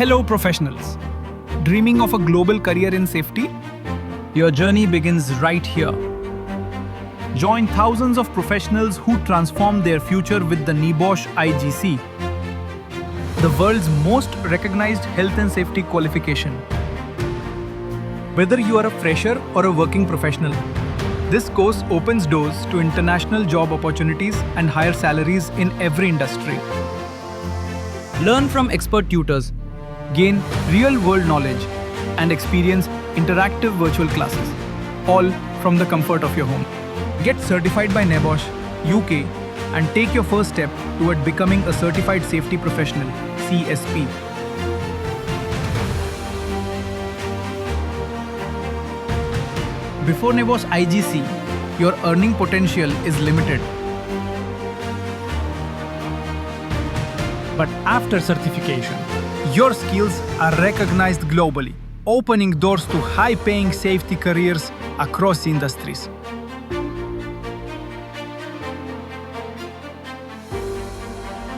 Hello professionals. Dreaming of a global career in safety? Your journey begins right here. Join thousands of professionals who transform their future with the NEBOSH IGC, the world's most recognized health and safety qualification. Whether you are a fresher or a working professional, this course opens doors to international job opportunities and higher salaries in every industry. Learn from expert tutors, gain real-world knowledge, and experience interactive virtual classes, all from the comfort of your home. Get certified by NEBOSH UK and take your first step toward becoming a certified safety professional, CSP. Before NEBOSH IGC, your earning potential is limited. But after certification, your skills are recognized globally, opening doors to high-paying safety careers across industries.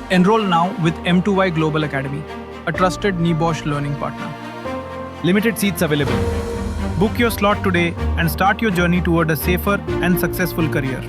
Enroll now with M2Y Global Academy, a trusted NEBOSH learning partner. Limited seats available. Book your slot today and start your journey toward a safer and successful career.